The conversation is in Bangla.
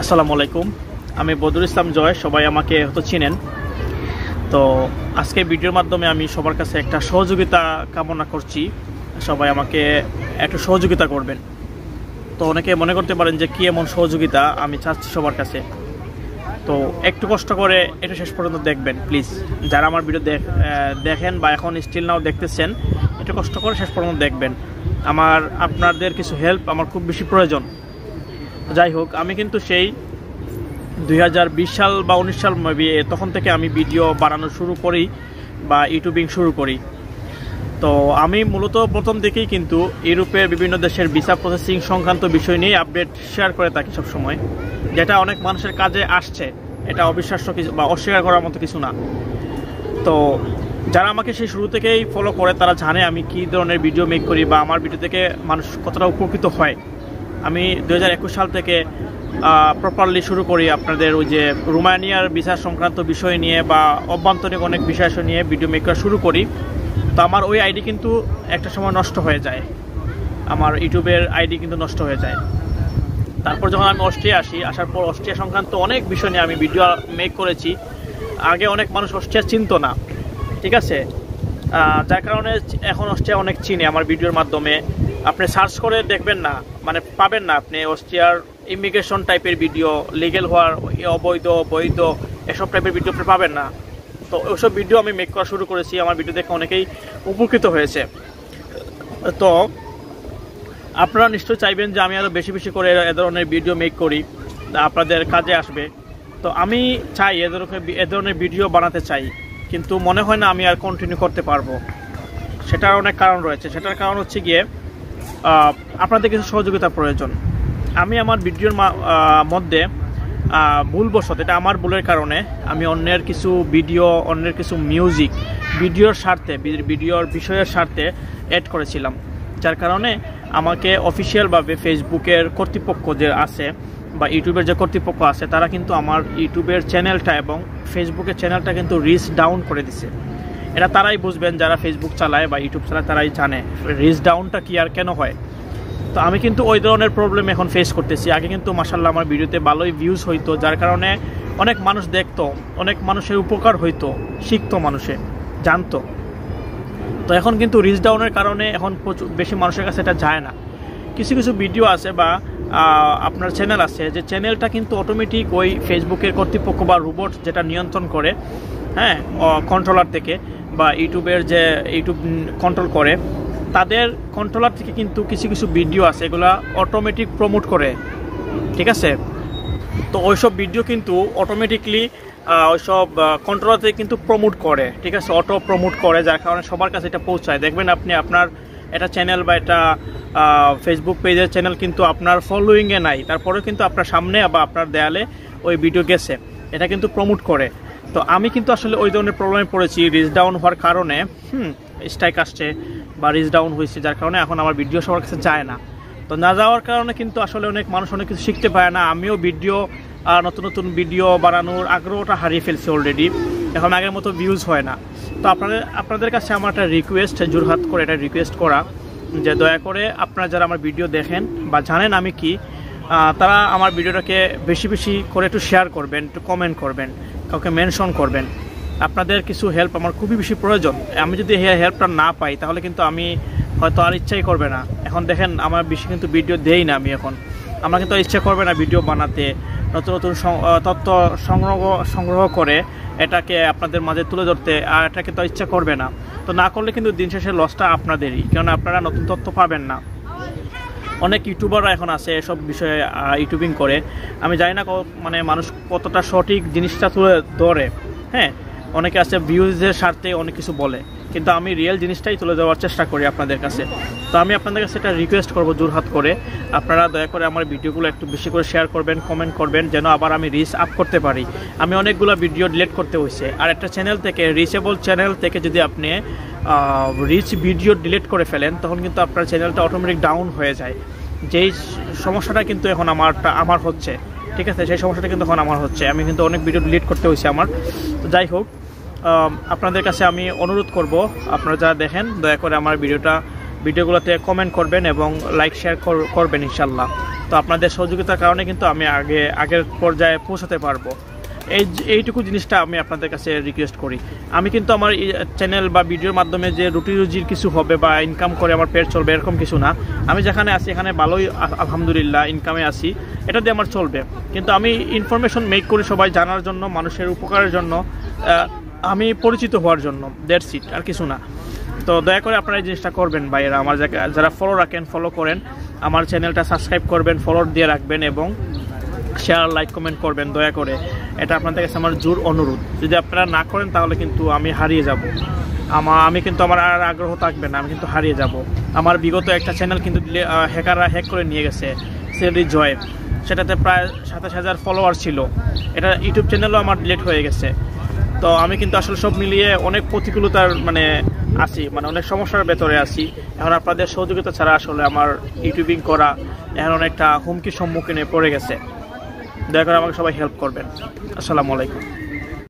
আসসালামু আলাইকুম, আমি বদরুল ইসলাম জয়। সবাই আমাকে হয়তো চিনেন। তো আজকে ভিডিওর মাধ্যমে আমি সবার কাছে একটা সহযোগিতা কামনা করছি। সবাই আমাকে একটু সহযোগিতা করবেন। তো অনেকে মনে করতে পারেন যে কী এমন সহযোগিতা আমি চাচ্ছি সবার কাছে। তো একটু কষ্ট করে একটু শেষ পর্যন্ত দেখবেন প্লিজ। যারা আমার ভিডিও দেখেন বা এখন স্টিল নাও দেখতেছেন, একটু কষ্ট করে শেষ পর্যন্ত দেখবেন। আপনাদের কিছু হেল্প আমার খুব বেশি প্রয়োজন। যাই হোক, আমি কিন্তু সেই 2020 সাল বা 19 সাল তখন থেকে আমি ভিডিও বানানো শুরু করি বা ইউটিউবিং শুরু করি। তো আমি মূলত প্রথম থেকেই কিন্তু ইউরোপের বিভিন্ন দেশের ভিসা প্রসেসিং সংক্রান্ত বিষয় নিয়ে আপডেট শেয়ার করে থাকি সবসময়, যেটা অনেক মানুষের কাজে আসছে। এটা অবিশ্বাস্য কিছু বা অস্বীকার করার মতো কিছু না। তো যারা আমাকে সেই শুরু থেকেই ফলো করে তারা জানে আমি কী ধরনের ভিডিও মেক করি বা আমার ভিডিও থেকে মানুষ কতটা উপকৃত হয়। আমি 2021 সাল থেকে প্রপারলি শুরু করি আপনাদের ওই যে রোমানিয়ার ভিসা সংক্রান্ত বিষয় নিয়ে বা অভ্যন্তরীণ অনেক বিষয় নিয়ে ভিডিও মেক করা শুরু করি। তো আমার ওই আইডি কিন্তু একটা সময় নষ্ট হয়ে যায়, আমার ইউটিউবের আইডি কিন্তু নষ্ট হয়ে যায়। তারপর যখন আমি অস্ট্রিয়া আসার পর অস্ট্রিয়া সংক্রান্ত অনেক বিষয় নিয়ে আমি ভিডিও মেক করেছি। আগে অনেক মানুষ অস্ট্রিয়া চিনত না, ঠিক আছে, যার কারণে এখন অস্ট্রিয়া অনেক চিনে আমার ভিডিওর মাধ্যমে। আপনি সার্চ করে দেখবেন না, মানে পাবেন না আপনি অস্ট্রিয়ার ইমিগ্রেশন টাইপের ভিডিও, লিগেল হওয়ার, অবৈধ বৈধ এসব টাইপের ভিডিও আপনি পাবেন না। তো ওইসব ভিডিও আমি মেক করা শুরু করেছি। আমার ভিডিও দেখে অনেকেই উপকৃত হয়েছে। তো আপনারা নিশ্চয়ই চাইবেন যে আমি আরও বেশি বেশি করে এ ধরনের ভিডিও মেক করি, আপনাদের কাজে আসবে। তো আমি চাই এ ধরনের ভিডিও বানাতে চাই, কিন্তু মনে হয় না আমি আর কন্টিনিউ করতে পারবো। সেটার অনেক কারণ রয়েছে। সেটার কারণ হচ্ছে গিয়ে আপনাদের কিছু সহযোগিতা প্রয়োজন। আমি আমার ভিডিওর মধ্যে ভুলবশত, এটা আমার ভুলের কারণে, আমি অন্যের কিছু ভিডিও, অন্যের কিছু মিউজিক ভিডিওর স্বার্থে, ভিডিওর বিষয়ের স্বার্থে অ্যাড করেছিলাম, যার কারণে আমাকে অফিসিয়ালভাবে ফেসবুকের কর্তৃপক্ষ যে আছে বা ইউটিউবের যে কর্তৃপক্ষ আছে তারা কিন্তু আমার ইউটিউবের চ্যানেলটা এবং ফেসবুকের চ্যানেলটা কিন্তু রিচ ডাউন করে দিছে। এটা তারাই বুঝবেন যারা ফেসবুক চালায় বা ইউটিউব চালায়, তারাই জানে রিচ ডাউনটা কি আর কেন হয়। তো আমি কিন্তু ওই ধরনের প্রবলেম এখন ফেস করতেছি। আগে কিন্তু মাশাআল্লাহ আমার ভিডিওতে ভালোই ভিউজ হইতো, যার কারণে অনেক মানুষ দেখতো, অনেক মানুষের উপকার হইতো, শিখতো, মানুষে জানতো। তো এখন কিন্তু রিচ ডাউনের কারণে এখন প্রচুর বেশি মানুষের কাছে এটা যায় না। কিছু কিছু ভিডিও আছে বা আপনার চ্যানেল আছে, যে চ্যানেলটা কিন্তু অটোমেটিক ওই ফেসবুকের কর্তৃপক্ষ বা রোবট যেটা নিয়ন্ত্রণ করে, হ্যাঁ, কন্ট্রোলার থেকে বা ইউটিউবের যে ইউটিউব কন্ট্রোল করে, তাদের কন্ট্রোলার থেকে কিন্তু কিছু কিছু ভিডিও আছে এগুলা অটোমেটিক প্রমোট করে, ঠিক আছে। তো ওইসব ভিডিও কিন্তু অটোমেটিকলি ওইসব কন্ট্রোলার থেকে কিন্তু প্রমোট করে, ঠিক আছে, অটো প্রমোট করে, যার কারণে সবার কাছে এটা পৌঁছায়। দেখবেন আপনি আপনার এটা চ্যানেল বা এটা ফেসবুক পেজের চ্যানেল কিন্তু আপনার ফলোয়িংয়ে নাই, তারপরেও কিন্তু আপনার সামনে বা আপনার দেয়ালে ওই ভিডিও গেছে, এটা কিন্তু প্রমোট করে। তো আমি কিন্তু আসলে ওই ধরনের প্রবলেমে পড়েছি রিচ ডাউন হওয়ার কারণে। স্ট্রাইক আসছে বা রিচ ডাউন হয়েছে, যার কারণে এখন আমার ভিডিও সবার কাছে যায় না। তো না যাওয়ার কারণে কিন্তু আসলে অনেক মানুষ অনেক কিছু শিখতে পারে না। আমিও ভিডিও নতুন নতুন ভিডিও বানানোর আগ্রহটা হারিয়ে ফেলছি অলরেডি। এখন আগের মতো ভিউজ হয় না। তো আপনাদের কাছে আমার একটা রিকোয়েস্ট, জোরহাত করে এটা রিকোয়েস্ট করা, যে দয়া করে আপনারা যারা আমার ভিডিও দেখেন বা জানেন আমি কি, তারা আমার ভিডিওটাকে বেশি বেশি করে একটু শেয়ার করবেন, একটু কমেন্ট করবেন, কাউকে মেনশন করবেন। আপনাদের কিছু হেল্প আমার খুবই বেশি প্রয়োজন। আমি যদি এই হেল্পটা না পাই তাহলে কিন্তু আমি হয়তো আর ইচ্ছাই করবে না। এখন দেখেন আমার বেশি কিন্তু ভিডিও দেই না আমি এখন, আমার কিন্তু ইচ্ছা করবে না ভিডিও বানাতে, নতুন নতুন তথ্য সংগ্রহ করে এটাকে আপনাদের মাঝে তুলে ধরতে, আর এটা কিন্তু ইচ্ছা করবে না। তো না করলে কিন্তু দিন শেষে লসটা আপনাদেরই, কারণ আপনারা নতুন তথ্য পাবেন না। অনেক ইউটিউবাররা এখন আছে এসব বিষয়ে ইউটিউবিং করে, আমি জানি না মানে মানুষ কতটা সঠিক জিনিসটা তুলে ধরে। হ্যাঁ, অনেকে আছে ভিউজের স্বার্থে অনেক কিছু বলে, কিন্তু আমি রিয়েল জিনিসটাই তুলে দেওয়ার চেষ্টা করি আপনাদের কাছে। তো আমি আপনাদের কাছে এটা রিকোয়েস্ট করবো জোরহাত করে, আপনারা দয়া করে আমার ভিডিওগুলো একটু বেশি করে শেয়ার করবেন, কমেন্ট করবেন, যেন আবার আমি রিচ আপ করতে পারি। আমি অনেকগুলো ভিডিও ডিলিট করতে হয়েছে, আর একটা চ্যানেল থেকে, রিচেবল চ্যানেল থেকে যদি আপনি রিচ ভিডিও ডিলিট করে ফেলেন তখন কিন্তু আপনার চ্যানেলটা অটোমেটিক ডাউন হয়ে যায়। যেই সমস্যাটা কিন্তু এখন আমার হচ্ছে, ঠিক আছে, সেই সমস্যাটা কিন্তু এখন আমার হচ্ছে। আমি কিন্তু অনেক ভিডিও ডিলিট করতে হয়েছে আমার। তো যাই হোক, আপনাদের কাছে আমি অনুরোধ করব, আপনারা যারা দেখেন দয়া করে আমার ভিডিওগুলোতে কমেন্ট করবেন এবং লাইক শেয়ার করবেন ইনশাল্লাহ। তো আপনাদের সহযোগিতার কারণে কিন্তু আমি আগের পর্যায়ে পৌঁছাতে পারবো। এইটুকু জিনিসটা আমি আপনাদের কাছে রিকোয়েস্ট করি। আমি কিন্তু আমার চ্যানেল বা ভিডিওর মাধ্যমে যে রুটি রুজির কিছু হবে বা ইনকাম করে আমার পেট চলবে এরকম কিছু না। আমি যেখানে আছি এখানে ভালোই আলহামদুলিল্লাহ ইনকামে আছি, এটা দিয়ে আমার চলবে। কিন্তু আমি ইনফরমেশন মেক করি সবাই জানার জন্য, মানুষের উপকারের জন্য, আমি পরিচিত হওয়ার জন্য, দ্যাটস ইট, আর কিছু না। তো দয়া করে আপনারা এই জিনিসটা করবেন ভাইয়েরা। আমার যারা ফলো রাখেন ফলো করেন, আমার চ্যানেলটা সাবস্ক্রাইব করবেন, ফলো দিয়ে রাখবেন এবং শেয়ার লাইক কমেন্ট করবেন দয়া করে। এটা আপনাদের কাছে আমার জোর অনুরোধ। যদি আপনারা না করেন তাহলে কিন্তু আমি হারিয়ে যাব। আমি কিন্তু আমার আর আগ্রহ থাকবে না, আমি কিন্তু হারিয়ে যাব। আমার বিগত একটা চ্যানেল কিন্তু হ্যাকাররা হ্যাক করে নিয়ে গেছে, সেলি জয়, সেটাতে প্রায় 27,000 ফলোয়ার ছিল। এটা ইউটিউব চ্যানেলও আমার ডিলিট হয়ে গেছে। তো আমি কিন্তু আসলে সব মিলিয়ে অনেক প্রতিকূলতার আছি, অনেক সমস্যার ভেতরে আছি। এখন আপনাদের সহযোগিতা ছাড়া আসলে আমার ইউটিউবিং করা এখন অনেকটা হুমকির সম্মুখীনে পড়ে গেছে। দয়া করে আমাকে সবাই হেল্প করবেন। আসসালামু আলাইকুম।